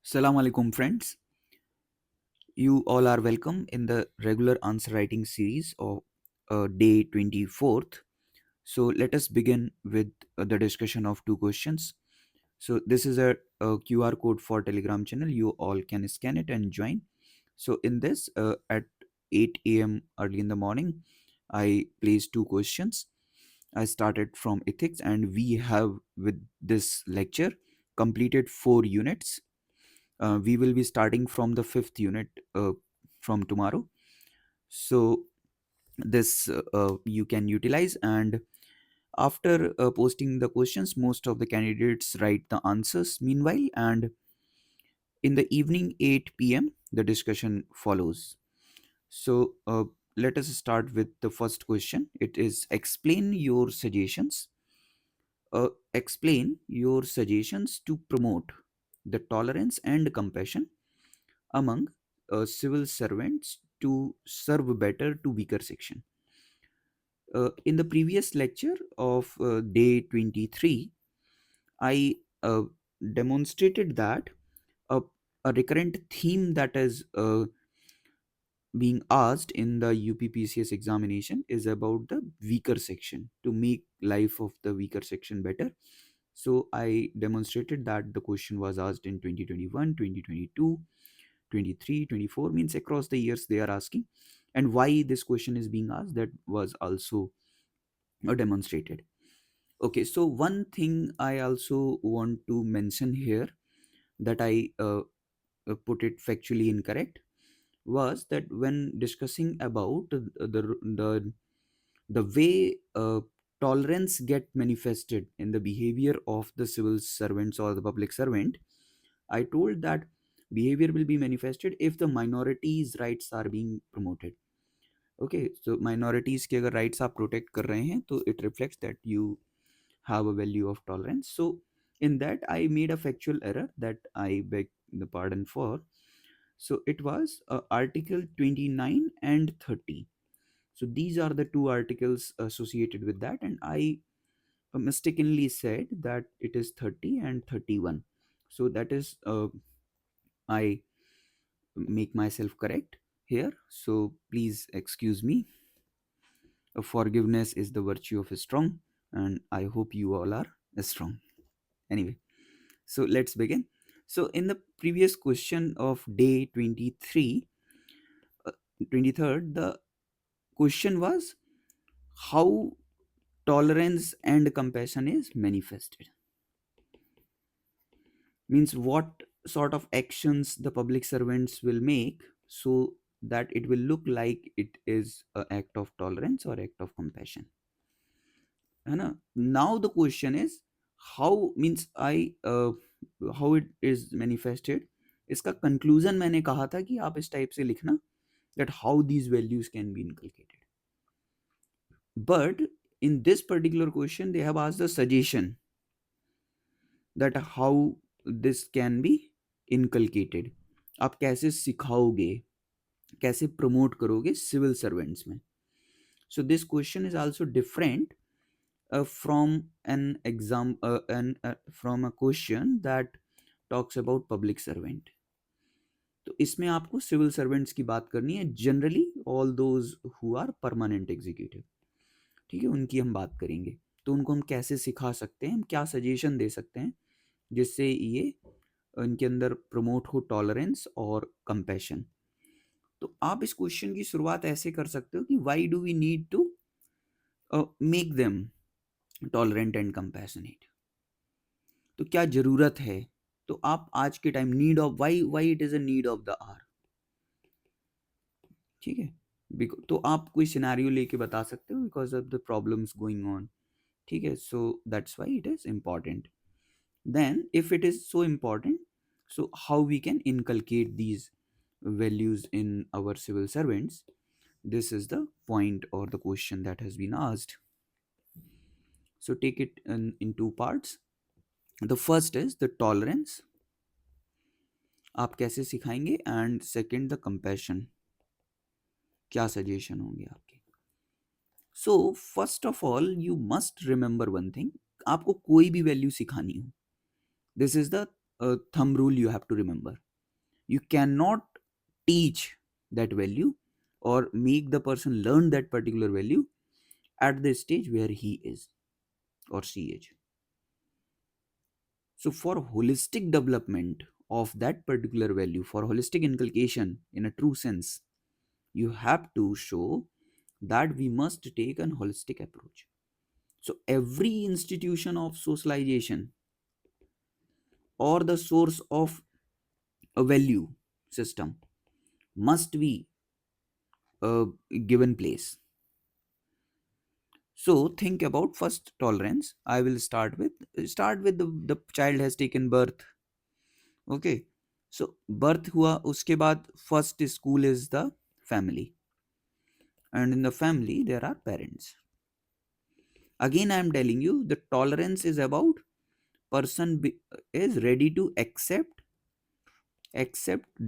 Salam alaikum, friends. You all are welcome in the regular answer writing series of day 24th. So, let us begin with the discussion of two questions. So, this is a QR code for Telegram channel. You all can scan it and join. So, in this, at 8 a.m. early in the morning, I placed two questions. I started from ethics, and we have, with this lecture, completed 4 units. We will be starting from the fifth unit from tomorrow. So this you can utilize, and after posting the questions, most of the candidates write the answers meanwhile, and in the evening 8 p.m. the discussion follows. So let us start with the first question. It is explain your suggestions to promote the tolerance and compassion among civil servants to serve better to weaker section. In the previous lecture of day 23, I demonstrated that a, a recurrent theme that is being asked in the UPPCS examination is about the weaker section to make life of the weaker section better. So I demonstrated that the question was asked in 2021, 2022, 23, 24, means across the years they are asking, and why this question is being asked, that was also demonstrated. Okay, so one thing I also want to mention here, that I put it factually incorrect, was that when discussing about the way tolerance get manifested in the behavior of the civil servants or the public servant, I told that behavior will be manifested if the minorities rights are being promoted. Okay, so minorities के अगर rights आप protect कर रहे हैं, तो it reflects that you have a value of tolerance. So in that I made a factual error that I beg the pardon for. So it was article 29 and 30. So these are the two articles associated with that, and I mistakenly said that it is 30 and 31. So that is I make myself correct here. So please excuse me. Forgiveness is the virtue of a strong, and I hope you all are strong. Anyway, so let's begin. So in the previous question of day 23, 23rd, the question was how tolerance and compassion is manifested. Means what sort of actions the public servants will make so that it will look like it is an act of tolerance or act of compassion, है ना? Now the question is how, means I how it is manifested. इसका conclusion मैंने कहा था कि आप इस type से लिखना, that how these values can be inculcated. But in this particular question they have asked the suggestion that how this can be inculcated. आप कैसे सिखाओगे, कैसे प्रमोट करोगे सिविल सर्वेंट्स में. So this question is also different from an exam from a question that talks about public servant. तो इसमें आपको civil servants की बात करनी है, generally all those who are permanent executive. ठीक है, उनकी हम बात करेंगे. तो उनको हम कैसे सिखा सकते हैं, हम क्या सजेशन दे सकते हैं जिससे ये इनके अंदर प्रमोट हो टॉलरेंस और कंपैशन. तो आप इस क्वेश्चन की शुरुआत ऐसे कर सकते हो कि why do we need to make them tolerant and compassionate. तो क्या जरूरत है. तो आप आज के time need of why why it is a need of the hour. ठीक है, तो आप कोई सिनेरियो लेके बता सकते हो because of the problems going on. ठीक है, so that's why it is important. Then if it is so important, so how we can inculcate these values in our civil servants, this is the point or the question that has been asked. So take it in two parts. The first is the tolerance, आप कैसे सिखाएंगे, and second the compassion, क्या suggestion होंगे आपके. So first of all you must remember one thing. आपको कोई भी value सिखानी हो, this is the thumb rule you have to remember. You cannot teach that value or make the person learn that particular value at the stage where he is or she is. So, for holistic development of that particular value, for holistic inculcation in a true sense, you have to show that we must take an holistic approach. So, every institution of socialization or the source of a value system must be a given place. So, think about first tolerance. I will start with the child has taken birth. Okay, so birth हुआ उसके बाद first school is the family, and in the family there are parents. Again I am telling you the tolerance is about is ready to accept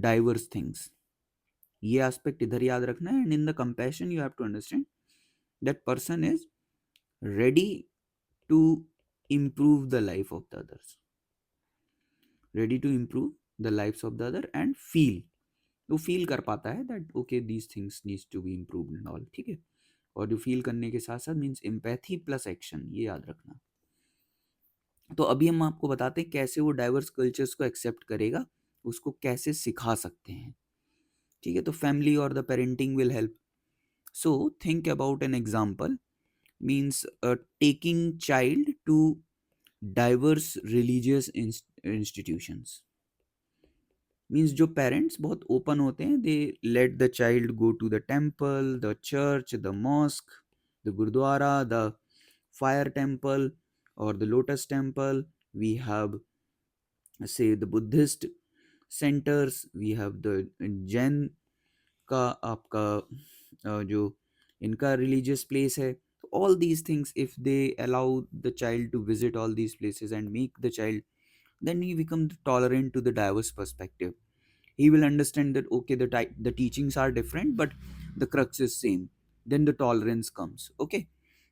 diverse things. ये aspect इधर याद रखना है, and in the compassion you have to understand that person is ready to improve the life of the others, ready to improve the lives of the other and feel, वो feel कर पाता है that okay these things needs to be improved and all, ठीक है। और जो feel करने के साथ साथ मीन्स एम्पैथी प्लस एक्शन, ये याद रखना। तो अभी हम आपको बताते हैं कैसे वो डाइवर्स कल्चर्स को एक्सेप्ट करेगा, उसको कैसे सिखा सकते हैं, ठीक है। तो फैमिली और the parenting will help. So think about an example, means taking child to diverse religious institutions. Means जो पेरेंट्स बहुत ओपन होते हैं, they let the child go to the temple, the church, the mosque, the gurdwara, the fire temple और the lotus temple. We have say the Buddhist centers, we have the Jain का आपका जो इनका religious place है। All these things, if they allow the child to visit all these places and make the child, then he becomes tolerant to the diverse perspective. He will understand that okay, the teachings are different but the crux is same. Then the tolerance comes, okay,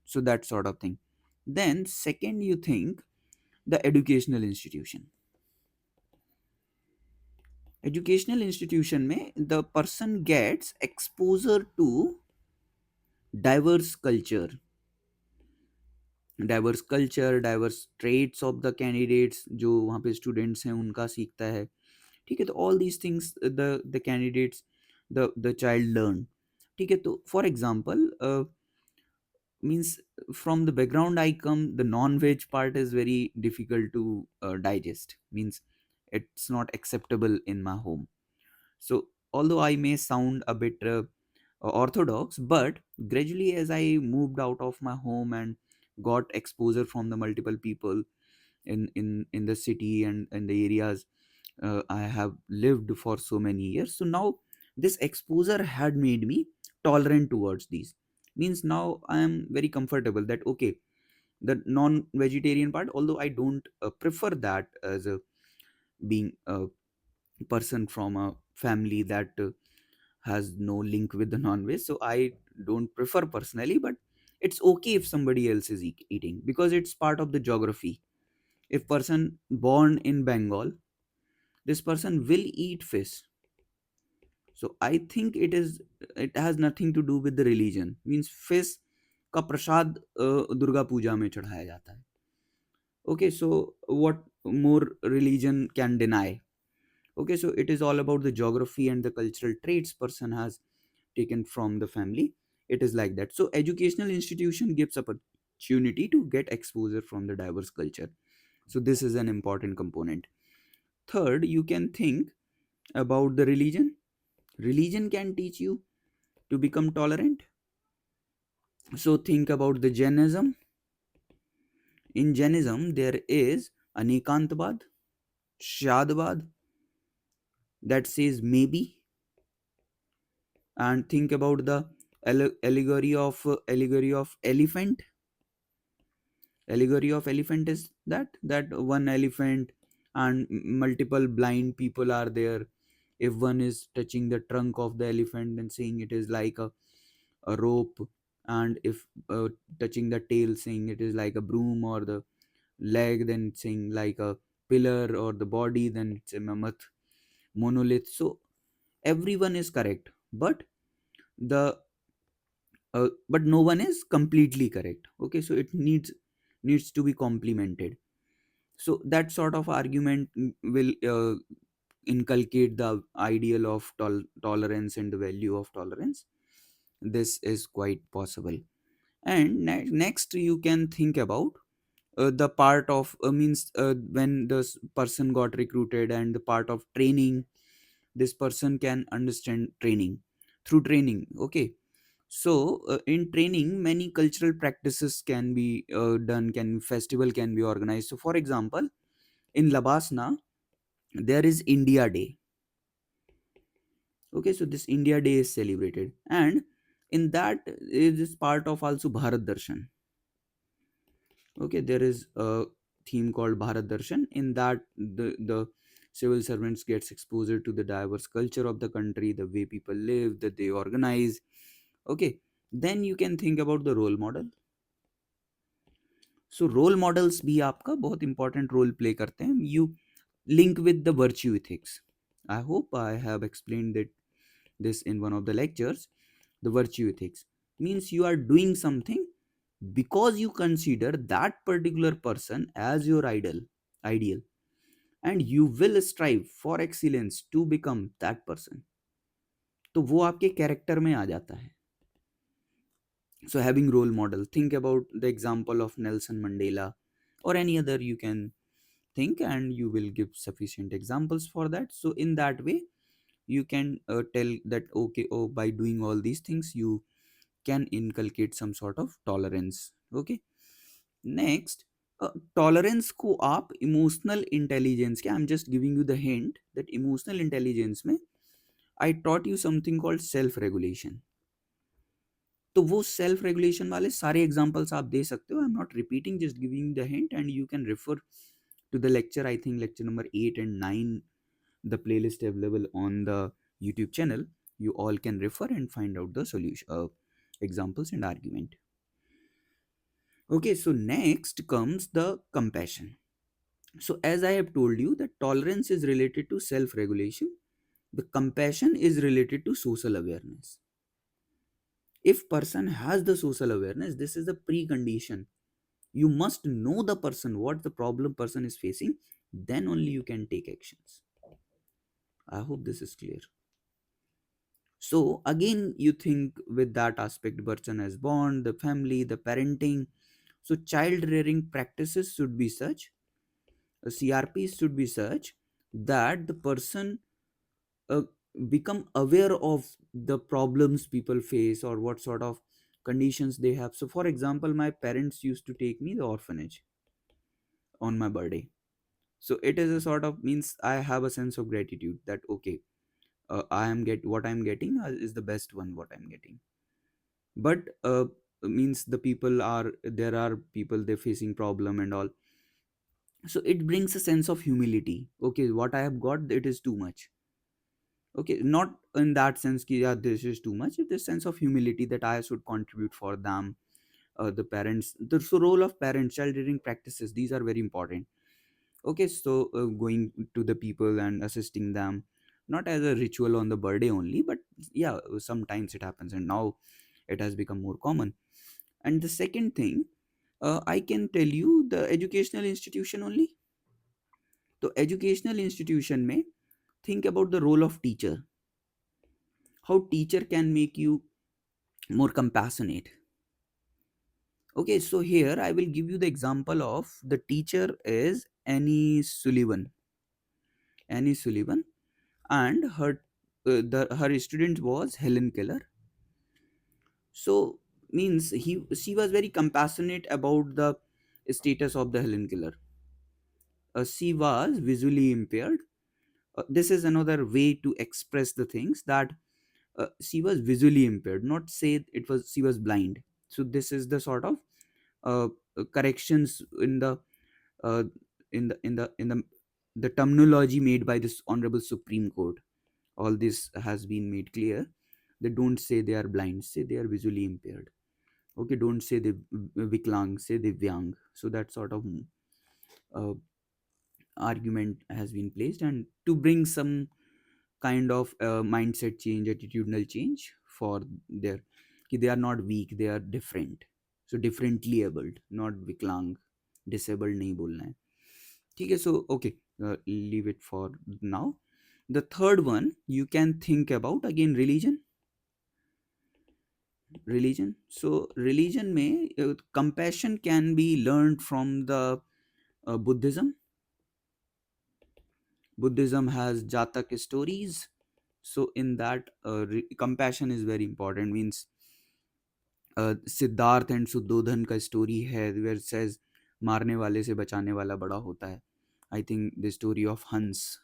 so that sort of thing. Then second, you think the educational institution में the person gets exposure to diverse culture, diverse traits of the candidates, जो वहाँ पे students हैं उनका सीखता है, ठीक है। तो all these things the candidates, the child learn, ठीक है। तो for example means from the background I come, the non-veg part is very difficult to digest, means it's not acceptable in my home. So although I may sound a bit orthodox, but gradually as I moved out of my home and got exposure from the multiple people in the city and in the areas I have lived for so many years, so now this exposure had made me tolerant towards these. Means now I am very comfortable that okay, the non-vegetarian part, although I don't prefer that as a being a person from a family that has no link with the non-veg, so I don't prefer personally, but it's okay if somebody else is eating because it's part of the geography. If person born in Bengal, this person will eat fish. So I think it has nothing to do with the religion. Means fish का प्रसाद दुर्गा पूजा में चढ़ाया जाता है। Okay, so what more religion can deny? Okay, so it is all about the geography and the cultural traits person has taken from the family. It is like that. So educational institution gives opportunity to get exposure from the diverse culture. So this is an important component. Third, you can think about the religion. Religion can teach you to become tolerant. So think about the Jainism. In Jainism, there is Anekantvad, Shadvad, that says maybe, and think about the allegory of elephant. Allegory of elephant is that one elephant and multiple blind people are there. If one is touching the trunk of the elephant and saying it is like a rope, and if touching the tail saying it is like a broom, or the leg then saying like a pillar, or the body, then it's a mammoth monolith. So everyone is correct, the but no one is completely correct. Okay, so it needs to be complemented. So that sort of argument will inculcate the ideal of tolerance and the value of tolerance. This is quite possible. And next you can think about the part of means when this person got recruited, and the part of training. This person can understand training through training. Okay, so in training, many cultural practices can be done, can festival can be organized. So for example, in Labasna there is India Day. Okay, so this India Day is celebrated, and in that is part of also Bharat Darshan. Okay, there is a theme called Bharat Darshan. In that, the civil servants gets exposure to the diverse culture of the country, the way people live, that they organize. Okay, then you can think about the role model. So role models भी आपका बहुत important role play करते हैं. You link with the virtue ethics. I hope I have explained that this in one of the lectures. The virtue ethics means you are doing something because you consider that particular person as your ideal, and you will strive for excellence to become that person. तो वो आपके character में आ जाता है. So having role model, think about the example of Nelson Mandela, or any other you can think, and you will give sufficient examples for that. So in that way you can tell that, okay, oh, by doing all these things you can inculcate some sort of tolerance. Okay, next, tolerance को आप emotional intelligence के, I'm just giving you the hint that emotional intelligence में I taught you something called self regulation. तो वो self regulation वाले सारे examples आप दे सकते हो. I am not repeating, just giving the hint, and you can refer to the lecture. I think lecture number 8 and 9, the playlist available on the YouTube channel. You all can refer and find out the solution, examples and argument. Okay, so next comes the compassion. So as I have told you that tolerance is related to self regulation, the compassion is related to social awareness. If person has the social awareness, this is a precondition. You must know the person, what the problem person is facing, then only you can take actions. I hope this is clear. So again, you think with that aspect, person as bond, the family, the parenting. So child rearing practices should be such, CRPs should be such that the person uh, become aware of the problems people face, or what sort of conditions they have. So for example, my parents used to take me the orphanage on my birthday. So it is a sort of means I have a sense of gratitude that, okay, I am get what I'm getting is the best one what I'm getting. But means the people are, there are people they're facing problem and all. So it brings a sense of humility. Okay, what I have got, it is too much. Okay, not in that sense ki, yeah, this is too much. It is sense of humility that I should contribute for them. The parents, the so role of parents, child rearing practices, these are very important. Okay, so going to the people and assisting them, not as a ritual on the birthday only, but yeah, sometimes it happens, and now it has become more common. And the second thing, I can tell you the educational institution only. So educational institution may think about the role of teacher, how teacher can make you more compassionate. Okay, so here I will give you the example of the teacher is Annie Sullivan, and her student was Helen Keller. So means she was very compassionate about the status of the Helen Keller. She was visually impaired. This is another way to express the things that she was visually impaired, not say it was she was blind. So this is the sort of uh, corrections uh, in the terminology made by this honorable Supreme Court. All this has been made clear. They don't say they are blind, say they are visually impaired. Okay, don't say they viklang, say they vyang. So that sort of uh, argument has been placed, and to bring some kind of mindset change, attitudinal change for their, कि they are not weak, they are different. So differently abled, not viklang, disabled नहीं बोलना है. ठीक है, so okay, leave it for now. The third one you can think about again, religion. So religion में compassion can be learned from the Buddhism. Buddhism has Jatak stories. So in that, compassion is very important. Means Siddhartha and Suddhodana का story है, where says मारने वाले से बचाने वाला बड़ा होता है. I think the story of हंस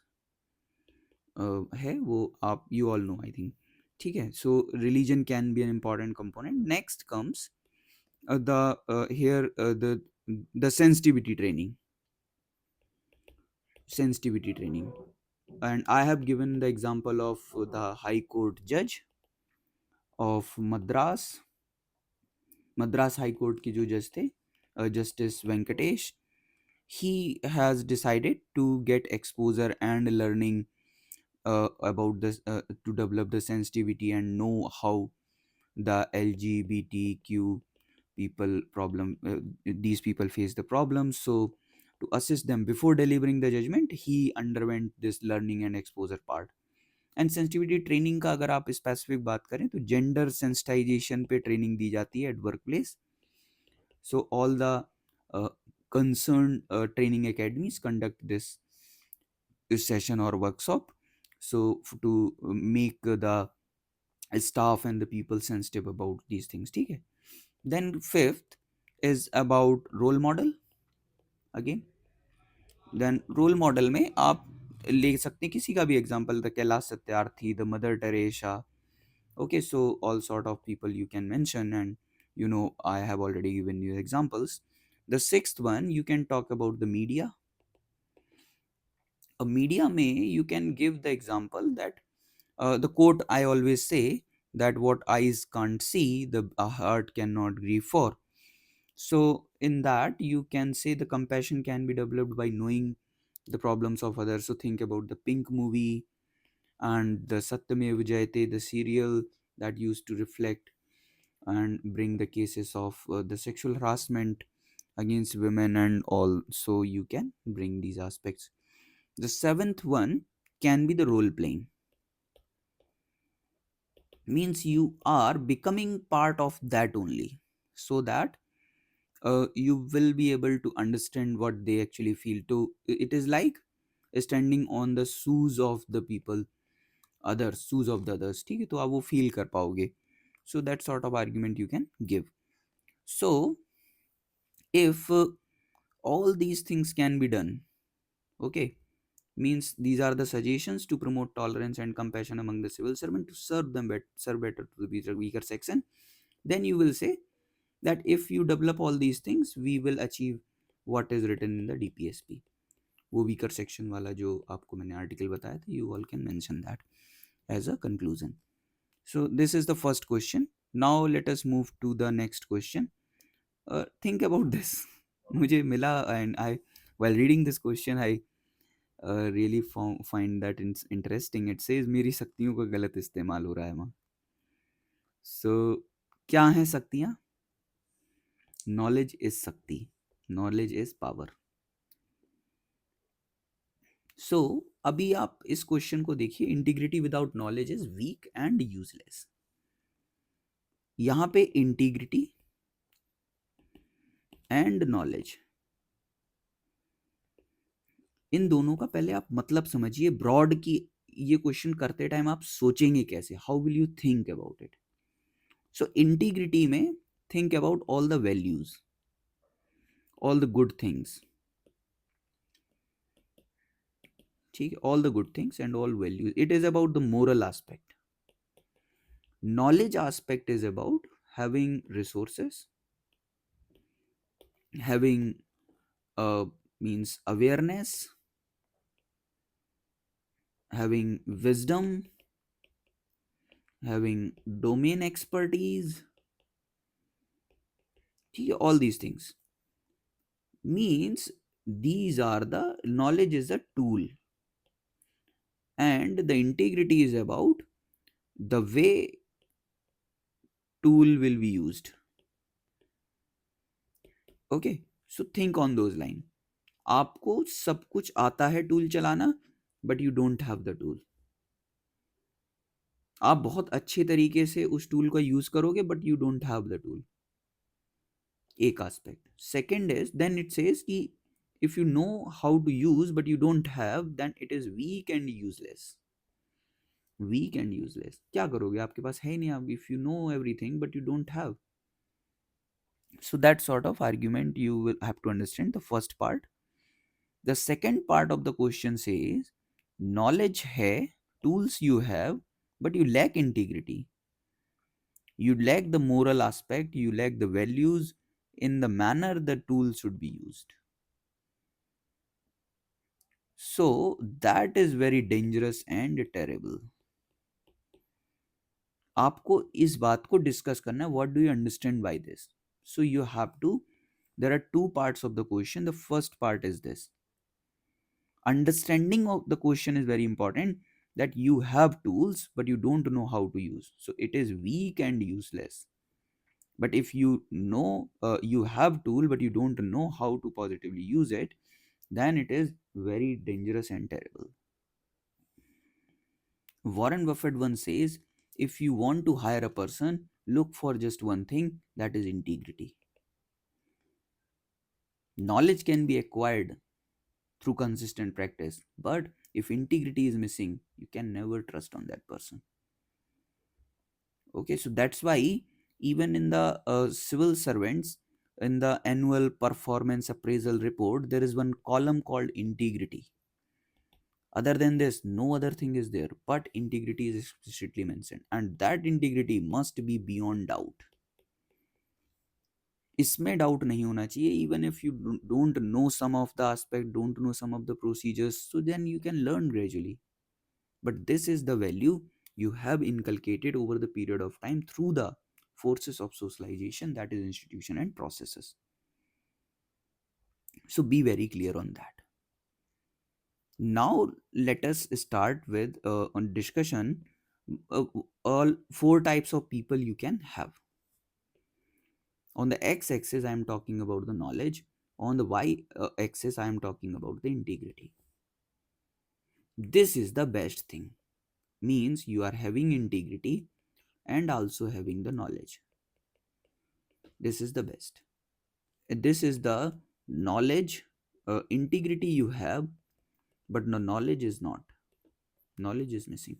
है वो, आप you all know I think. ठीक है, सो religion can be an important component. Next comes the here the sensitivity training, and I have given the example of the high court judge of Madras High Court के जो जज थे, Justice Venkatesh. He has decided to get exposure and learning about this, to develop the sensitivity and know how the LGBTQ people problem, these people face the problems. So to assist them before delivering the judgment, he underwent this learning and exposure part. And sensitivity training का अगर आप specific बात करें तो gender sensitisation पे training दी जाती है at work place. So all the concerned training academies conduct this session or workshop, so to make the staff and the people sensitive about these things. ठीक है. Then fifth is about role model again. Then role model में आप ले सकते हैं किसी का भी example, the Kailash Satyarthi, the mother Teresa. Okay, so all sort of people you can mention, and I have already given you examples. The sixth one, you can talk about the media. A media may you can give the example that the quote I always say, that what eyes can't see, the heart cannot grieve for. So in that you can say the compassion can be developed by knowing the problems of others. So think about the Pink movie and the Satyamev Jayate, the serial that used to reflect and bring the cases of the sexual harassment against women and all. So you can bring these aspects. The seventh one can be the role playing. Means you are becoming part of that only, so that you will be able to understand what they actually feel. To it is like standing on the shoes of the people, others, shoes of the others. ठीक है, तो आप वो feel कर पाओगे. So that sort of argument you can give. So if all these things can be done, okay, means these are the suggestions to promote tolerance and compassion among the civil servant to serve better to the weaker section. Then you will say that if you develop all these things, we will achieve what is written in the DPSP. वो weaker section वाला जो आपको मैंने article बताया था, you all can mention that as a conclusion. So this is the first question. Now let us move to the next question. Think about this. मुझे मिला, and I, while reading this question, I really find that interesting. It says मेरी शक्तियों का गलत इस्तेमाल हो रहा है वहाँ. So क्या है शक्तियाँ? Knowledge is शक्ति. Knowledge is power. So अभी आप इस क्वेश्चन को देखिए. Integrity without knowledge is weak and useless. यहां पे इंटीग्रिटी एंड नॉलेज, इन दोनों का पहले आप मतलब समझिए ब्रॉड की. ये क्वेश्चन करते टाइम आप सोचेंगे कैसे, how will you think about it. So integrity में think about all the values, all the good things. ठीक है, all the good things and all values. It is about the moral aspect. Knowledge aspect is about having resources, having means awareness, having wisdom, having domain expertise. All these things means These are the knowledge is a tool, and the integrity is about the way tool will be used. Okay, so think on those line. आपको सब कुछ आता है tool चलाना, but you don't have the tool. आप बहुत अच्छे तरीके से उस टूल का यूज करोगे, but you don't have the tool. एक aspect. Second is then it says कि if you know how to use but you don't have, then it is weak and useless. Weak and useless क्या करोगे, आपके पास है ही नहीं. आप if you know everything but you don't have. So that sort of argument you will have to understand the first part. The second part of the question says knowledge hai, tools you have, but you lack integrity. You lack the moral aspect, you lack the values in the manner the tool should be used. So that is very dangerous and terrible. आपको इस बात को discuss करना है. What do you understand by this? So you have to, there are two parts of the question. The first part is this: understanding of the question is very important, that you have tools but you don't know how to use, so it is weak and useless. But if you know, you have tool but you don't know how to positively use it, then it is very dangerous and terrible. Warren Buffett once says, if you want to hire a person, look for just one thing, that is integrity. Knowledge can be acquired through consistent practice, but if integrity is missing, you can never trust on that person. Okay, so that's why even in the civil servants, in the annual performance appraisal report, there is one column called integrity. Other than this, no other thing is there, but integrity is explicitly mentioned, and that integrity must be beyond doubt. इसमें doubt नहीं होना चाहिए. Even if you don't know some of the aspect, don't know some of the procedures, so then you can learn gradually. But this is the value you have inculcated over the period of time through the forces of socialization, that is institution and processes. So be very clear on that. Now let us start with on discussion. All four types of people you can have. On the x-axis I am talking about the knowledge. On the y-axis I am talking about the integrity. This is the best thing. Means you are having integrity and also having the knowledge. This is the best. This is the knowledge, integrity you have, but the knowledge is not. Knowledge is missing.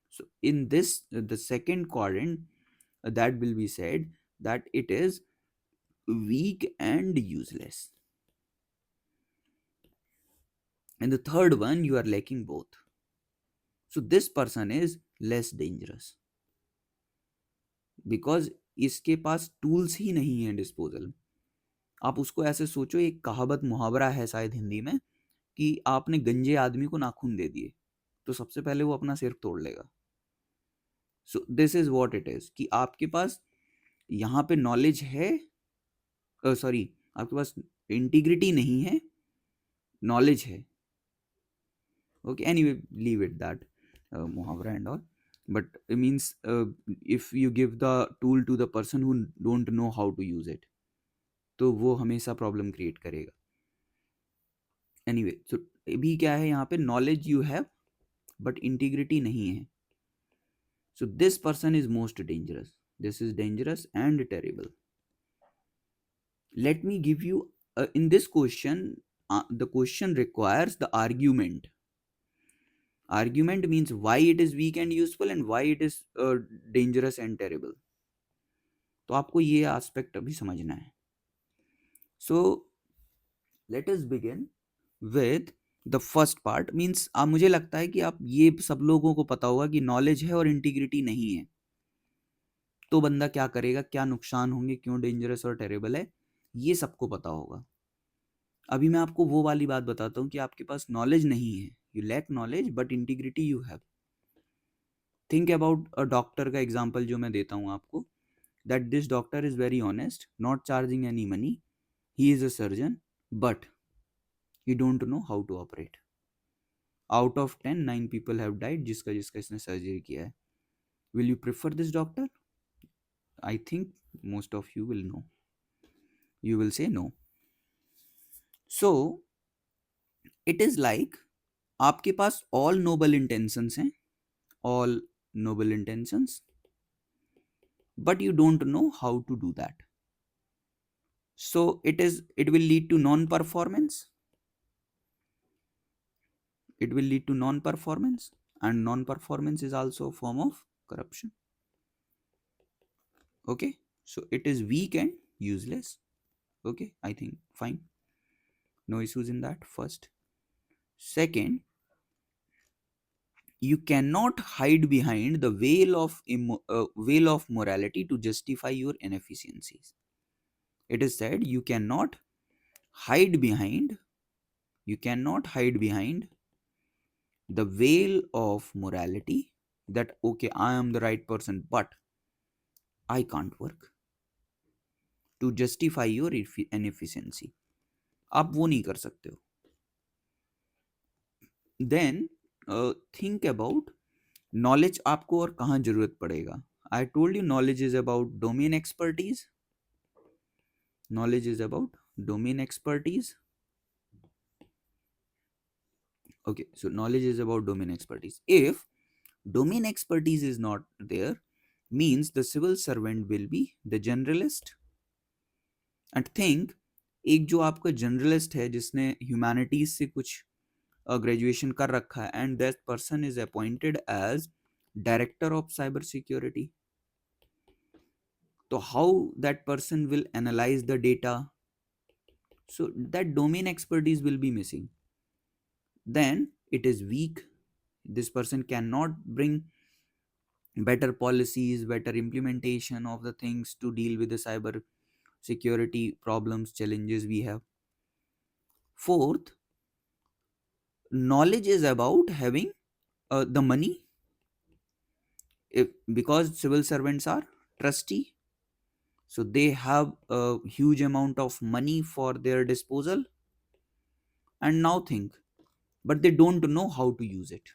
So in this, the second quadrant, that will be said that it is weak and useless. And the third one, you are lacking both. So this person is less dangerous because इसके पास tools ही नहीं है disposal. आप उसको ऐसे सोचो, एक कहावत मुहावरा है शायद हिंदी में, कि आपने गंजे आदमी को नाखून दे दिए तो सबसे पहले वो अपना सिर तोड़ लेगा. So this is what it is, कि आपके पास यहाँ पे नॉलेज है, सॉरी आपके पास इंटीग्रिटी नहीं है, नॉलेज है. Okay, anyway leave it that मुहावरा and all. But it means if you give the tool to the person who don't know how to use it, तो वो हमेशा प्रॉब्लम क्रिएट करेगा. एनीवे, सो अभी क्या है यहाँ पे, knowledge you have but integrity नहीं है. So this person is most dangerous. This is dangerous and terrible. Let me give you in this question, the question requires the argument. Argument means why it is weak and useful and why it is dangerous and terrible. तो आपको ये aspect अभी समझना है. So let us begin with the first part. Means मुझे लगता है कि आप ये सब लोगों को पता होगा कि नॉलेज है और इंटीग्रिटी नहीं है, तो बंदा क्या करेगा, क्या नुकसान होंगे, क्यों डेंजरस और टेरेबल है, ये सबको पता होगा. अभी मैं आपको वो वाली बात बताता हूँ कि आपके पास नॉलेज नहीं है, you lack knowledge but integrity you have. Think about a doctor का एग्जांपल जो मैं देता हूँ आपको, that this doctor is very honest, not charging any money, he is a surgeon, but You don't know how to operate. Out of 10, 9 people have died जिसका जिसका इसने surgery किया है. Will you prefer this doctor? I think most of you will know. You will say no. So it is like आपके पास all noble intentions हैं, all noble intentions, but you don't know how to do that. So it will lead to non-performance. It will lead to non-performance, and non-performance is also a form of corruption. Okay, so it is weak and useless. Okay, I think fine. No issues in that. First. Second, you cannot hide behind the veil of morality to justify your inefficiencies. It is said hide behind you cannot hide behind the veil of morality, that okay, I am the right person but I can't work, to justify your inefficiency. आप वो नहीं कर सकते हो. Then think about knowledge आपको और कहाँ जरूरत पड़ेगा. I told you knowledge is about domain expertise. Knowledge is about domain expertise. Okay, so knowledge is about domain expertise. If domain expertise is not there, means the civil servant will be the generalist. And think, एक जो आपका generalist है जिसने humanities से कुछ graduation कर रखा है, and that person is appointed as director of cyber security. तो how that person will analyse the data? So that domain expertise will be missing. Then it is weak. This person cannot bring better policies, better implementation of the things to deal with the cyber security problems, challenges we have. Fourth, knowledge is about having the money. If, because civil servants are trusty, so they have a huge amount of money for their disposal. And now think, but they don't know how to use it.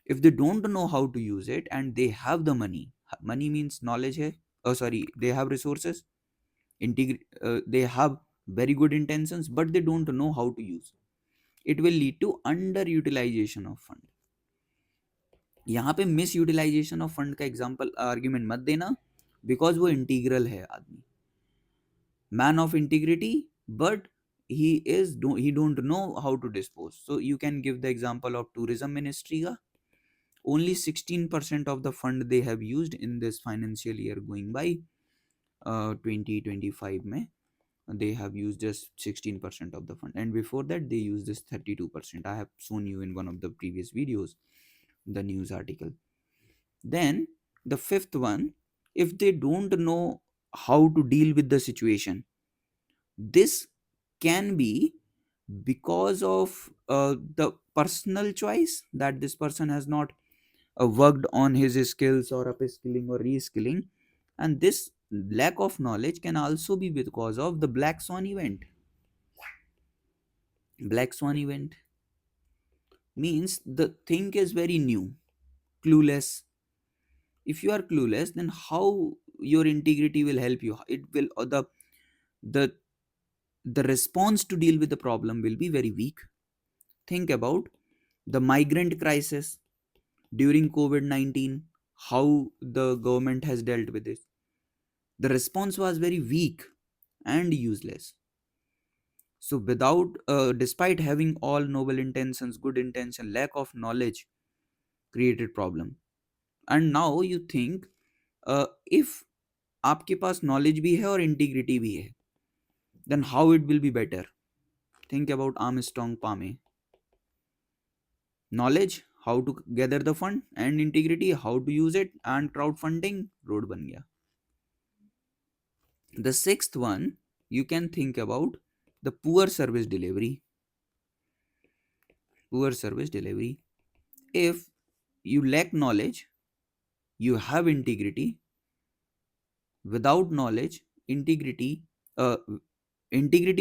If they don't know how to use it and they have the money means knowledge hai, oh sorry, they have resources, they have very good intentions, but they don't know how to use, it will lead to underutilization of fund. यहाँ पे miss utilisation of fund का example argument मत देना, because वो integral है आदमी, man of integrity, but he don't know how to dispose. So you can give the example of tourism ministry का. Only 16% of the fund they have used in this financial year going by 2025 में, they have used just 16% of the fund, and before that they used this 32%. I have shown you in one of the previous videos the news article. Then the fifth one, if they don't know how to deal with the situation, this can be because of the personal choice, that this person has not worked on his skills or upskilling or reskilling, and this lack of knowledge can also be because of the black swan event. Black swan event means the thing is very new, clueless. If you are clueless, then how your integrity will help you? It will the the response to deal with the problem will be very weak. Think about the migrant crisis during COVID-19, how the government has dealt with it. The response was very weak and useless. So despite having all noble intentions, good intention, lack of knowledge created problem. And now you think, if आपके पास knowledge भी है और integrity भी है, then how it will be better? Think about Armstrong Palme. Knowledge, how to gather the fund, and integrity, how to use it, and crowdfunding, road ban gaya. The sixth one, you can think about the poor service delivery. Poor service delivery. If you lack knowledge, you have integrity. Without knowledge, integrity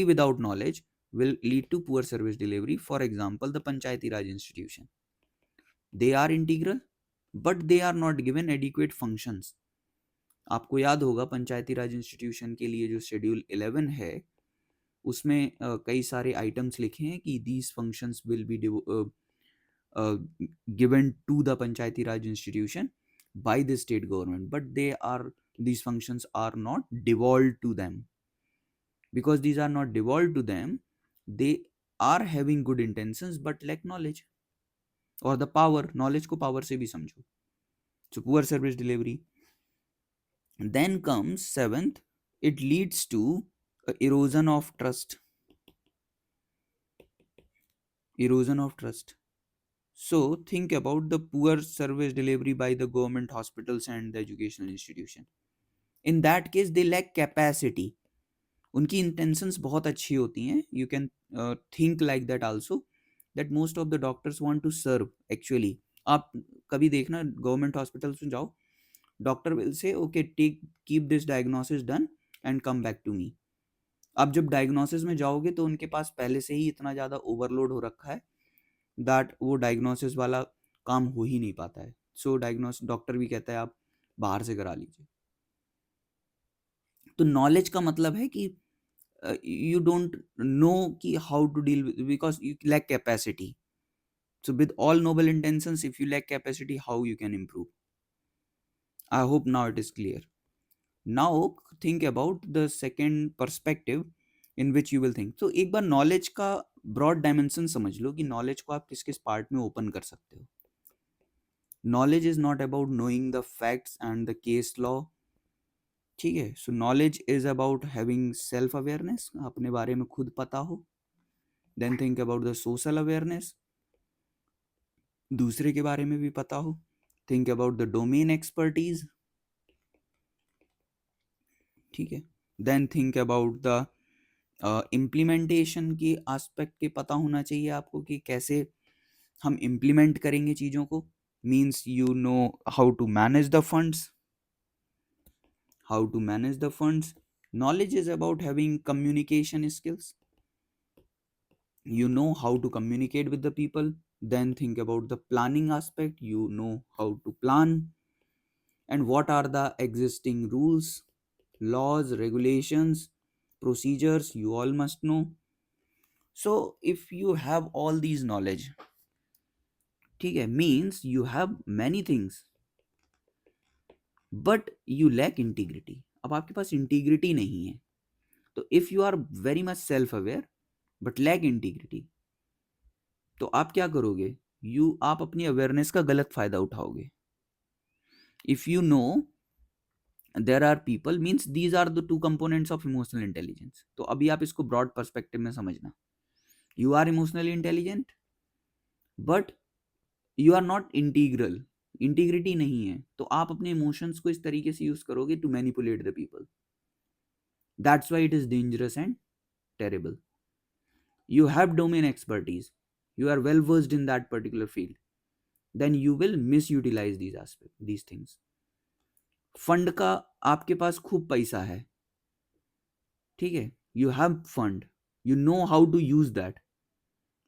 without knowledge will lead to poor service delivery. For example, the Panchayati Raj institution. They are integral, but they are not given adequate functions. आपको याद होगा पंचायती राज institution के लिए जो schedule 11 है उसमें कई सारे आइटम्स लिखे हैं कि these functions will be given to the Panchayati Raj institution by the state government, but these functions are not devolved to them. Because these are not devolved to them, they are having good intentions but lack knowledge or the power. Knowledge को power से भी समझो. So poor service delivery. Then comes seventh, it leads to erosion of trust. Erosion of trust. So think about the poor service delivery by the government hospitals and the educational institution. In that case, they lack capacity. उनकी intentions बहुत अच्छी होती हैं. You can think like that also. That most of the doctors want to serve actually. आप कभी देखना government hospitals में जाओ, doctor will say okay take keep this diagnosis done and come back to me. आप जब diagnosis में जाओगे तो उनके पास पहले से ही इतना ज़्यादा ओवरलोड हो रखा है दैट वो डायग्नोसिस वाला काम हो ही नहीं पाता है. सो डायग्नोसिस डॉक्टर भी कहता है आप बाहर से करा लीजिए. तो नॉलेज का मतलब है कि you don't know ki how to deal with, because you lack capacity. So with all noble intentions, if you lack capacity, how you can improve? I hope now it is clear. Now think about the second perspective in which you will think. So एक बार knowledge का broad dimension समझ लो कि knowledge को आप किस किस part में open कर सकते हो. Knowledge is not about knowing the facts and the case law. ठीक है. So knowledge is about having self awareness, अपने बारे में खुद पता हो. Then think about the social awareness, दूसरे के बारे में भी पता हो. Think about the domain expertise. ठीक है. Then think about the implementation की aspect के पता होना चाहिए आपको कि कैसे हम implement करेंगे चीज़ों को. Means you know how to manage the funds. How to manage the funds. Knowledge is about having communication skills. You know how to communicate with the people. Then think about the planning aspect. You know how to plan and what are the existing rules, laws, regulations, procedures. You all must know. So if you have all these knowledge, ठीक है, means you have many things but you lack integrity. अब आपके पास integrity नहीं है. तो if you are very much self aware but lack integrity, तो आप क्या करोगे? आप अपनी अवेयरनेस का गलत फायदा उठाओगे. If you know there are people, means these are the two components of emotional intelligence. तो अभी आप इसको broad perspective में समझना. You are emotionally intelligent but you are not integral. Integrity नहीं है तो आप अपने इमोशंस को इस तरीके से यूज करोगे to manipulate the people. That's why it is dangerous and terrible. You have domain expertise, you are well versed in that particular field, then you will misutilize these aspects, these things. Fund का आपके पास खूब पैसा है, ठीक है, you have fund, you know how to use that,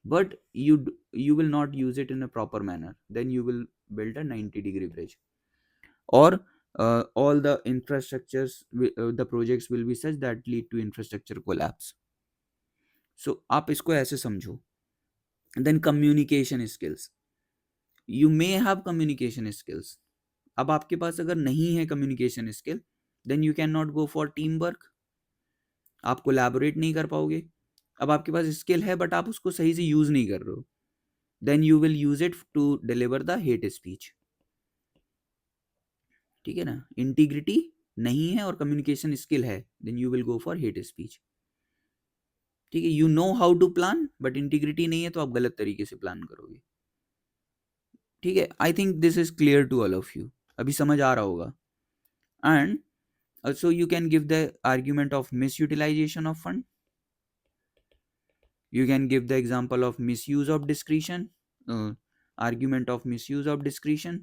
but you will not use it in a proper manner, then you will build a 90-degree bridge, or all the infrastructures, the projects will be such that lead to infrastructure collapse. So आप इसको ऐसे समझो. Then communication skills. You may have communication skills. अब आपके पास अगर नहीं है communication skill, then you cannot go for teamwork. आप collaborate नहीं कर पाओगे. अब आपके पास skill है but आप उसको सही से use नहीं कर रहे हो, then you will use it to deliver the hate speech. ठीक है ना. Integrity नहीं है और communication skill है, then you will go for hate speech. ठीक है. You know how to plan but integrity नहीं है तो आप गलत तरीके से प्लान करोगे. ठीक है. I think this is clear to all of you. अभी समझ आ रहा होगा. And also you can give the argument of misutilization of fund. You can give the example of misuse of discretion, argument of misuse of discretion.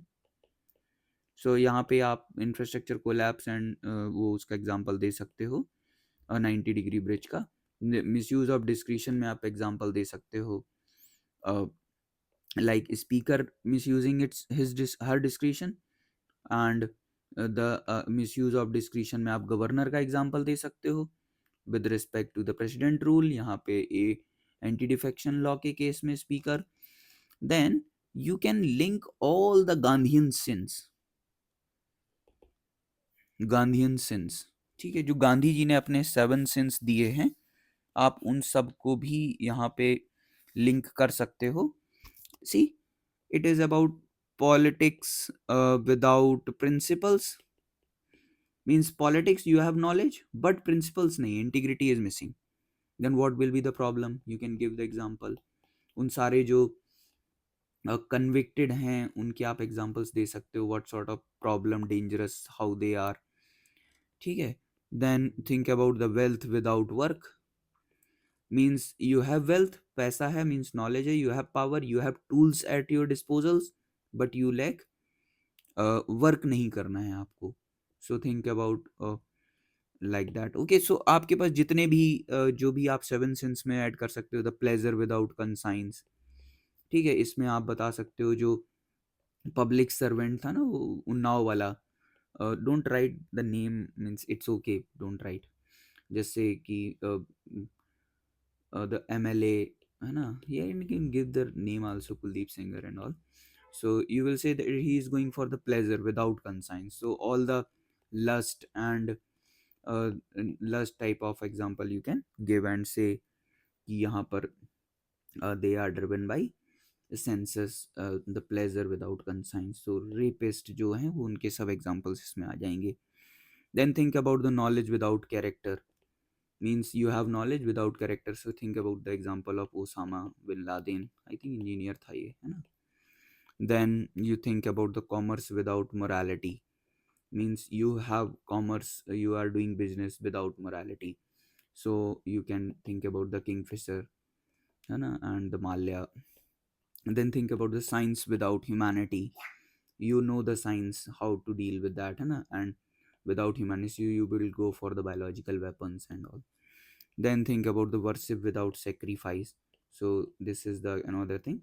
So यहाँ पे आप infrastructure collapse and वो उसका example दे सकते हो 90 degree bridge का. Misuse of discretion में आप एग्जांपल दे सकते हो, like speaker misusing its his her discretion, and the misuse of discretion में आप गवर्नर का एग्जांपल दे सकते हो with respect to the president rule, यहाँ पे ए एंटी डिफेक्शन लॉ के केस में speaker. Then you can link all the Gandhian sins, Gandhian sins, ठीक है, जो गांधी जी ने अपने 7 सिंस दिए हैं, आप उन सब को भी यहाँ पे लिंक कर सकते हो। See, it is about politics without principles, means politics you have knowledge but principles नहीं, integrity is missing, then what will be the problem? You can give the example, उन सारे जो कन्विक्टेड हैं उनके आप एग्जांपल्स दे सकते हो, what sort of problem dangerous, how they are, ठीक है। Then think about the wealth without work, means you have wealth, पैसा है, मीन्स नॉलेज है, you have power, you have tools at your disposals, but you lack work नहीं करना है आपको। So think about like that. Okay, so आपके पास जितने भी जो भी आप 7 सेंस में ऐड कर सकते हो, द प्लेजर विदाउट कंसाइंस, ठीक है, इसमें आप बता सकते हो जो पब्लिक सर्वेंट था ना वो उन्नाव वाला, don't write the name, means it's okay, don't write, जैसे कि द एमएलए है ना, yeah, you can give the name also, Kuldeep Singer and all. So you will say that he is going for the pleasure without conscience, so all the lust and lust type of example you can give and say कि यहाँ पर they are driven by senses, the pleasure without conscience, so rapist जो हैं वो उनके सब examples इसमें आ जाएंगे। Then think about the knowledge without character, means you have knowledge without character, so think about the example of Osama bin Laden, I think engineer था ये, है ना। Then you think about the commerce without morality, means you have commerce, you are doing business without morality, so you can think about the kingfisher, है ना, and the Malya। Then think about the science without humanity, you know the science how to deal with that, है ना, and without humanity you will go for the biological weapons and all। Then think about the worship without sacrifice, so this is the another thing,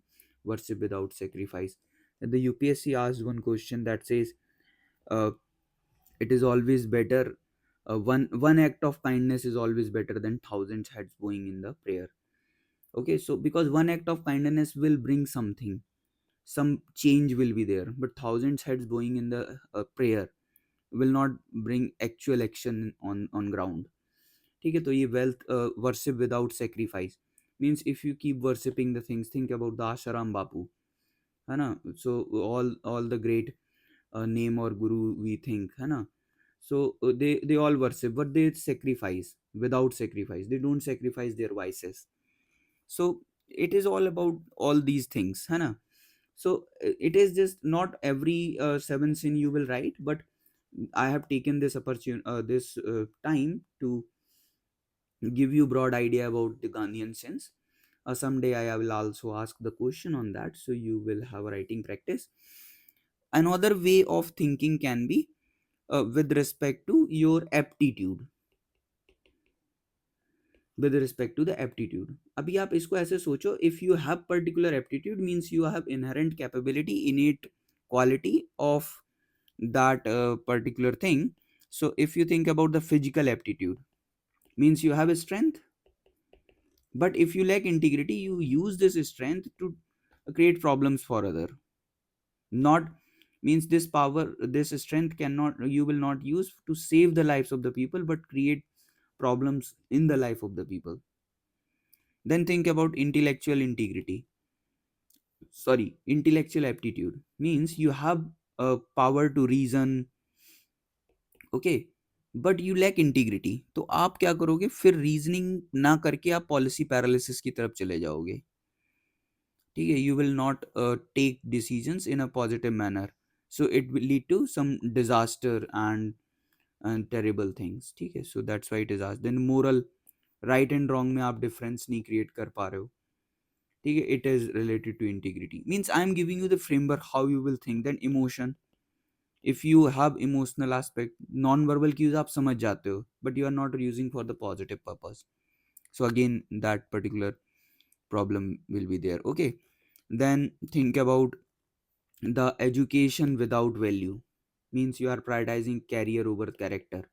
worship without sacrifice। The UPSC asked one question that says, uh, it is always better, one act of kindness is always better than thousands heads bowing in the prayer। Okay, so because one act of kindness will bring something, some change will be there, but thousands heads bowing in the prayer will not bring actual action on ground। ठीक है, तो ये wealth worship without sacrifice, means if you keep worshipping the things, think about the Asaram Bapu, है ना, so all the great name और guru we think, है ना, so they all worship but they sacrifice without sacrifice, they don't sacrifice their vices, so it is all about all these things, है ना। So it is just not every 7 sin you will write, but I have taken this opportunity, this time to give you broad idea about the Gandhian sense. Someday I will also ask the question on that, so you will have a writing practice. Another way of thinking can be with respect to your aptitude, with respect to the aptitude। अभी आप इसको ऐसे सोचो, if you have particular aptitude means you have inherent capability, innate quality of that particular thing। So if you think about the physical aptitude, means you have a strength, but if you lack integrity you use this strength to create problems for other, not, means this power, this strength cannot, you will not use to save the lives of the people but create problems in the life of the people। Then think about intellectual integrity, sorry, intellectual aptitude, means you have a power to reason, okay, but you lack integrity, तो आप क्या करोगे फिर, reasoning ना करके आप policy paralysis की तरफ चले जाओगे, ठीक है, you will not take decisions in a positive manner, so it will lead to some disaster and terrible things, ठीक है, so that's why it is asked. Then moral, right and wrong में आप डिफरेंस नहीं create कर पा रहे हो, ठीक है, it is related to integrity, means I am giving you the framework how you will think. Then emotion, if you have emotional aspect, non verbal cues आप समझ जाते हो but you are not using for the positive purpose, So again that particular problem will be there. Okay, then think about the education without value, means you are prioritizing career over character.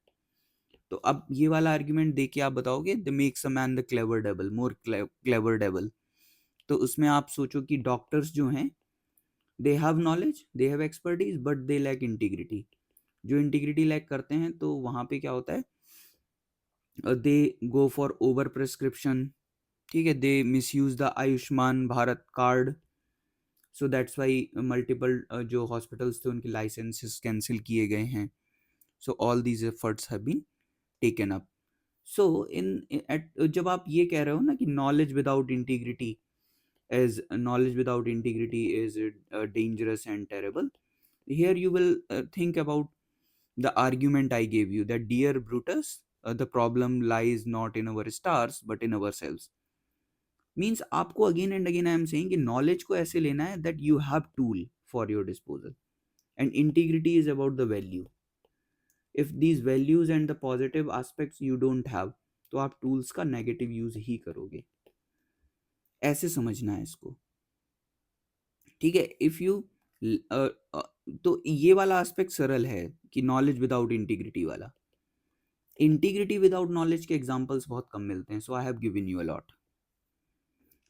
तो अब ये वाला argument देके आप बताओगे the makes a man the clever devil more clever devil. तो उसमें आप सोचो कि डॉक्टर्स जो हैं they have knowledge, they have expertise, but they lack integrity. जो इंटीग्रिटी लैक करते हैं तो वहां पे क्या होता है, they go for over prescription, ठीक है, they misuse the Ayushman Bharat card. So that's why multiple जो हॉस्पिटल्स थे उनके लाइसेंसेस कैंसिल किए गए हैं। सो all these efforts have been taken up. So in at जब आप ये कह रहे हो ना कि knowledge without integrity is dangerous and terrible, here you will think about the argument I gave you, that dear Brutus, the problem lies not in our stars but in ourselves। Means आपको again and again I am saying कि knowledge को ऐसे लेना है that you have tool for your disposal, and integrity is about the value. If these values and the positive aspects you don't have, तो आप tools का negative use ही करोगे। ऐसे समझना है इसको, ठीक है। इफ यू तो ये वाला एस्पेक्ट सरल है कि नॉलेज विदाउट इंटीग्रिटी वाला। इंटीग्रिटी विदाउट नॉलेज के एग्जांपल्स बहुत कम मिलते हैं, so I have given you a lot.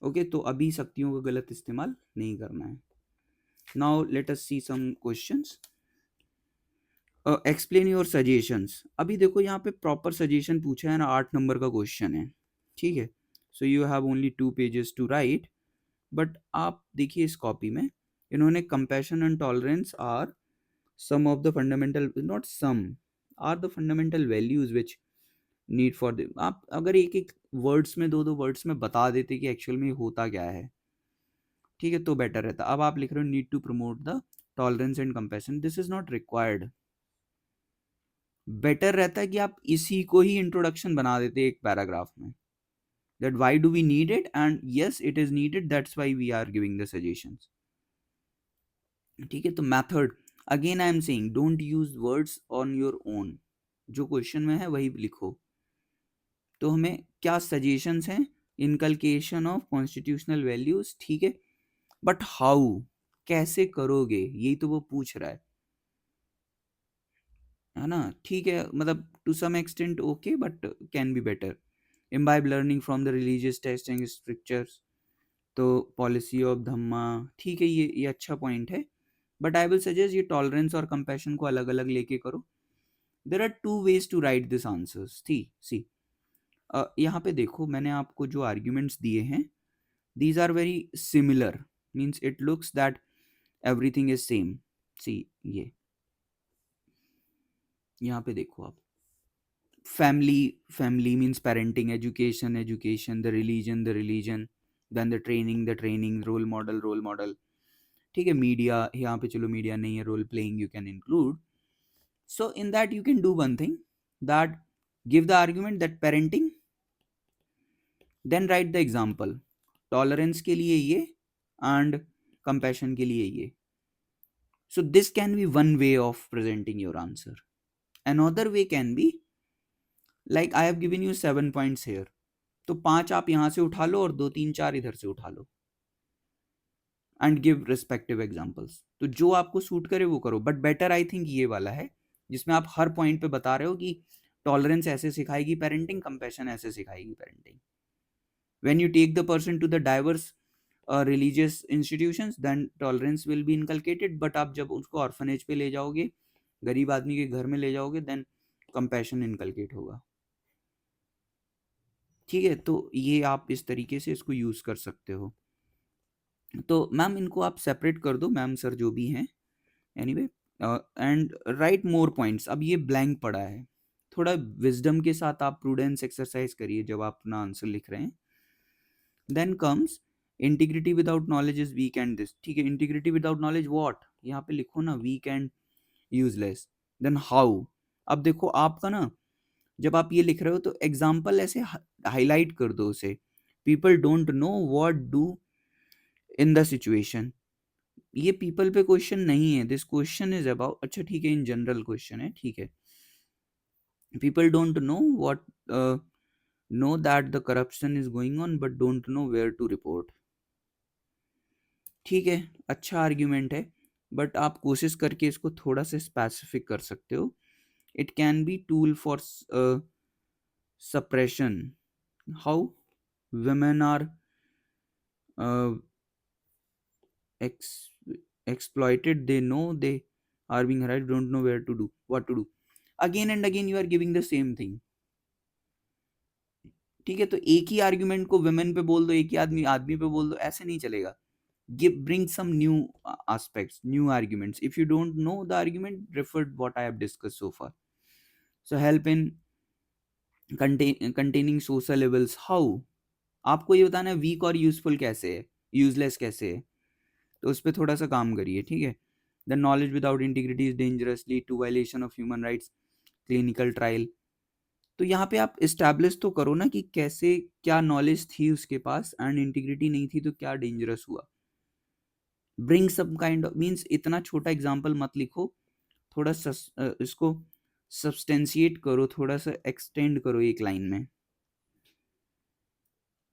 Okay, तो अभी शक्तियों का गलत इस्तेमाल नहीं करना है। Now let us see some questions. Explain your suggestions. अभी देखो यहाँ पे प्रॉपर सजेशन पूछा है ना, 8 नंबर का क्वेश्चन है, ठीक है। So you have only 2 pages to write, but आप देखिए इस कॉपी में इन्होंने compassion and tolerance are some of the fundamental, not some, are the fundamental values which need for the. आप अगर एक एक वर्ड्स में, दो दो वर्ड्स में बता देते कि एक्चुअल में होता क्या है, ठीक है, तो बेटर रहता। अब आप लिख रहे हो need to promote the tolerance and compassion, this is not required. Better रहता है कि आप इसी को ही इंट्रोडक्शन बना देते एक पैराग्राफ में, that why do we need it, and yes it is needed, that's why we are giving the suggestions। ठीक है, तो method again I am saying don't use words on your own, जो question में है वही लिखो। तो हमें क्या सजेशंस हैं, इनकलकेशन ऑफ कॉन्स्टिट्यूशनल वैल्यूज, ठीक है, बट हाउ, कैसे करोगे, यही तो वो पूछ रहा है ना। ठीक है, मतलब to some extent okay, but can be better. Imbibe learning from the religious text and scriptures, तो पॉलिसी ऑफ धम्मा, ठीक है, ये अच्छा पॉइंट है, बट आई विल सजेस्ट ये टॉलरेंस और कंपैशन को अलग अलग लेके करो। There are 2 ways to write this answers. थी सी यहाँ पे देखो मैंने आपको जो आर्ग्यूमेंट्स दिए हैं, these are very similar, means it looks that everything is same. See ये यहाँ पे देखो आप, family means parenting, education, the religion, then the training, role model, ठीक है। मीडिया, यहाँ पे चलो मीडिया नहीं है, role playing you can include. So in that you can do one thing, that give the argument that parenting, then write the example, tolerance के लिए ये एंड कंपैशन के लिए ये। So this can be one way of presenting your answer. Another way can be like I have given you 7 points here, तो 5 आप यहाँ से उठा लो और 2 3 4 इधर से उठा लो एंड गिव रिस्पेक्टिव एग्जांपल्स। तो जो आपको सूट करे वो करो, बट बेटर आई थिंक ये वाला है जिसमें आप हर पॉइंट पे बता रहे हो कि टॉलरेंस ऐसे सिखाएगी पेरेंटिंग, कंपैशन ऐसे सिखाएगी parenting. When you take the person to the diverse religious institutions, then tolerance will be inculcated, but आप जब उसको ऑर्फनेज पे ले जाओगे, गरीब आदमी के घर में ले जाओगे, देन कंपैशन इनकलकेट होगा। ठीक है, तो ये आप इस तरीके से इसको यूज कर सकते हो। तो मैम इनको आप सेपरेट कर दो, मैम सर जो भी हैं, anyway, and right more points. अब ये ब्लैंक पड़ा है, थोड़ा विजडम के साथ आप प्रूडेंस एक्सरसाइज करिए जब आप अपना आंसर लिख रहे हैं। Then comes integrity without knowledge is weak and this, ठीक है, इंटीग्रिटी विदाउट नॉलेज व्हाट, यहाँ पे लिखो ना, weak and useless. Then how, अब देखो आपका ना, जब आप ये लिख रहे हो तो एग्जाम्पल ऐसे हाईलाइट कर दो उसे, people don't know what do in the situation. ये पीपल पे क्वेश्चन नहीं है, दिस क्वेश्चन इज अबाउट, अच्छा ठीक है, इन जनरल क्वेश्चन है, ठीक है। People don't know what know that the corruption is going on but don't know where to report. ठीक है, अच्छा आर्ग्यूमेंट है, बट आप कोशिश करके इसको थोड़ा सा स्पेसिफिक कर सकते हो. It can be tool for suppression. How women are uh, ex- exploited, they know they are being harassed, don't know where to do, what to do. Again and again you are giving the same thing. ठीक है, तो एक ही argument को women पे बोल दो, एक ही आदमी आदमी पे बोल दो, ऐसे नहीं चलेगा. Give bring some new aspects, new arguments. If you don't know the argument, refer what I have discussed so far. So help in containing social levels. How? आपको ये बताना है वीक और यूजफुल कैसे है, यूजलेस कैसे है, तो उस पर थोड़ा सा काम करिए. ठीक है. The knowledge without integrity is dangerously to violation of human rights, clinical trial. तो यहाँ पे आप इस्टेब्लिश तो करो ना कि कैसे, क्या नॉलेज थी उसके पास एंड इंटीग्रिटी नहीं थी तो क्या डेंजरस हुआ. Bring some kind of means, इतना छोटा एग्जाम्पल मत लिखो, थोड़ा इसको सब्सटेंशिएट करो, थोड़ा सा एक्सटेंड करो एक लाइन में.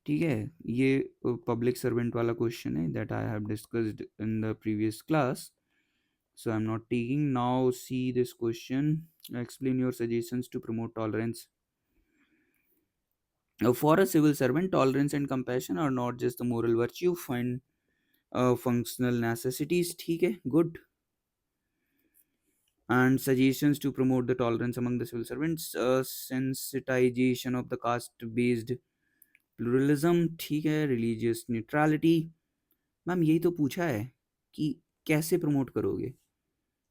ठीक है. ये पब्लिक सर्वेंट वाला क्वेश्चन है that I have discussed in the previous class, so I'm not taking. Now see this question: explain your suggestions to promote tolerance. For a civil servant, tolerance and compassion are not just a moral virtue, find functional necessities. ठीक है, good. And suggestions to promote the tolerance among the civil servants: sensitization of the caste based pluralism. ठीक है. Religious neutrality. Ma'am यही तो पूछा है कि कैसे प्रमोट करोगे,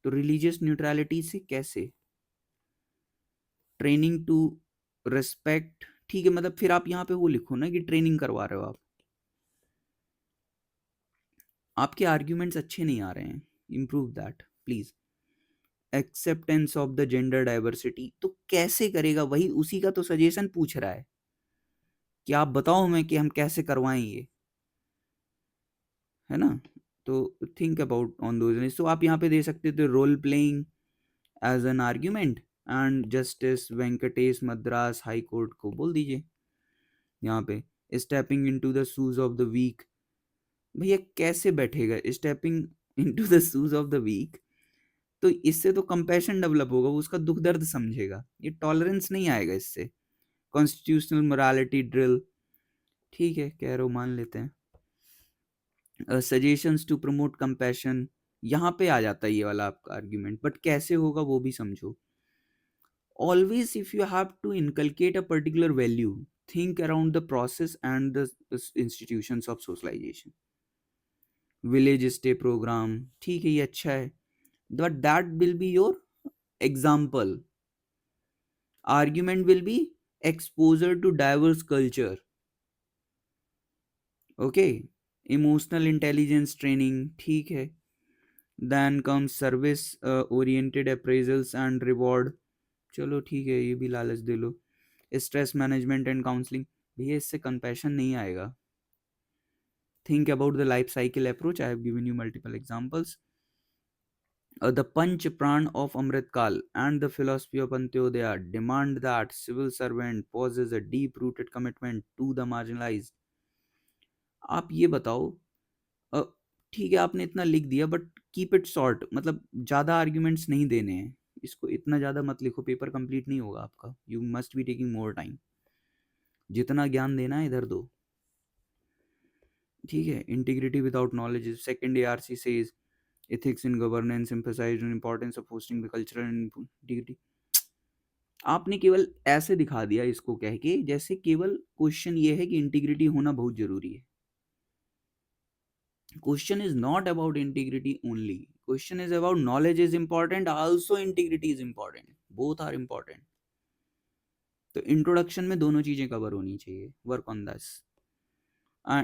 तो रिलीजियस न्यूट्रलिटी से कैसे. Training to respect. ठीक है, मतलब फिर आप यहाँ पे वो लिखो ना कि ट्रेनिंग करवा रहे हो आप. आपके आर्ग्यूमेंट्स अच्छे नहीं आ रहे हैं, improve that please. Acceptance of the gender diversity, तो कैसे करेगा, वही उसी का तो सजेशन पूछ रहा है कि आप बताओ हमें कि हम कैसे करवाएं ये, है ना. तो थिंक अबाउट ऑन दोज. तो आप यहाँ पे दे सकते थे role playing as an argument, and justice Venkatesh Madras high court को बोल दीजिए यहाँ पे. Stepping into the shoes of the weak. भैया कैसे बैठेगा stepping into the shoes of the weak, तो इससे तो कंपैशन डेवलप होगा, वो उसका दुख दर्द समझेगा, ये टॉलरेंस नहीं आएगा इससे. Constitutional morality drill. ठीक है, कह रहे हो, मान लेते हैं. सजेशंस टू प्रमोट कंपैशन, यहाँ पे आ जाता है ये वाला आपका आर्ग्यूमेंट, बट कैसे होगा वो भी समझो. Always, if you have to inculcate a particular value, think around the process and the institutions of socialization. Village stay program, ठीक है, ये अच्छा है, but that will be your example. Argument will be exposure to diverse culture. Okay. Emotional intelligence training, ठीक है. Then comes service oriented appraisals and reward. चलो ठीक है, ये भी लालच दे लो. स्ट्रेस मैनेजमेंट एंड काउंसलिंग, भैया इससे कंपैशन नहीं आएगा. Think about the life cycle approach, I have given you multiple examples. The Panch Pran of Amritkal and the philosophy of Antyodaya demand that civil servant possess a deep-rooted commitment to the marginalized. आप ये बताओ. अ, ठीक है, आपने इतना लिख दिया, but keep it short, मतलब ज़्यादा आर्ग्यूमेंट्स नहीं देने हैं. इसको इतना ज़्यादा मत लिखो, पेपर कंप्लीट नहीं होगा आपका. You must be taking more time. जितना ज्ञान देना है इधर दो. ठीक है. Integrity without knowledge. Second ARC says ethics in governance emphasized on importance of fostering the cultural and integrity. आपने केवल ऐसे दिखा दिया इसको कह के जैसे केवल क्वेश्चन ये है कि इंटीग्रिटी होना बहुत जरूरी है. Question is not about integrity only. Question is about knowledge is important, also integrity is important, both are important. तो इंट्रोडक्शन में दोनों चीजें कवर होनी चाहिए. Work on this.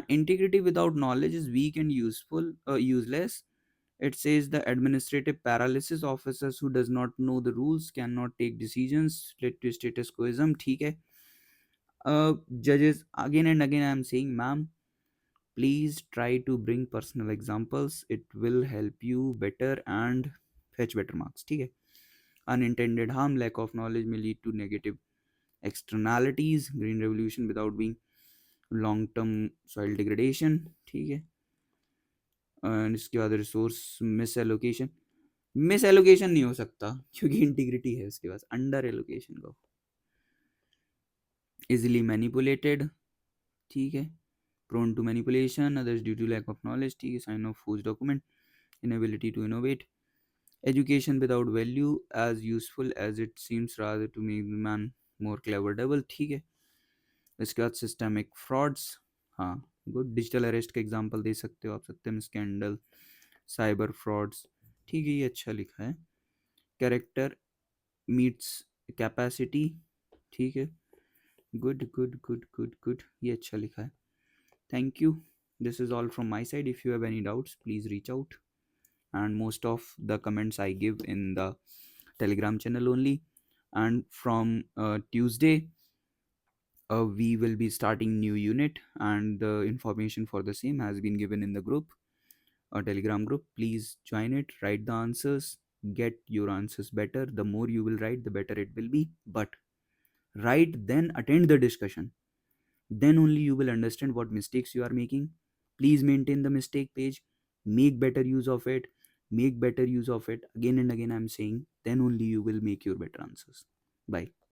Integrity without knowledge is weak and useless. It says the administrative paralysis, officers who does not know the rules cannot take decisions, led to status quoism. ठीक है. Judges, again and again I am saying, ma'am, please try to bring personal examples. It will help you better and fetch better marks. ठीक है. Unintended harm, lack of knowledge may lead to negative externalities, green revolution without being long term soil degradation, ठीक है। And इसके बाद resource misallocation, misallocation नहीं हो सकता क्योंकि इंटीग्रिटी है उसके पास, अंडर एलोकेशन को, इजिली मैनिपुलेटेड, ठीक है, prone to manipulation, others due to lack of knowledge, ठीक है, sign of force document, inability to innovate, education without value, as useful as it seems rather to make the man more clever devil, ठीक है। इसके बाद systemic frauds, हाँ good, digital arrest का example दे सकते हो आप, सत्यम स्कैंडल, साइबर फ्रॉड्स, ठीक है, ये अच्छा लिखा है। कैरेक्टर मीट्स कैपेसिटी, ठीक है, good good good good good, ये अच्छा लिखा है। Thank you, this is all from my side, if you have any doubts please reach out, and most of the comments I give in the Telegram channel only. And from Tuesday we will be starting new unit, and the information for the same has been given in the group, a Telegram group. Please join it, write the answers, get your answers better. The more you will write, the better it will be. But write, then attend the discussion, then only you will understand what mistakes you are making. Please maintain the mistake page, make better use of it, make better use of it again and again, I'm saying, then only you will make your better answers. Bye.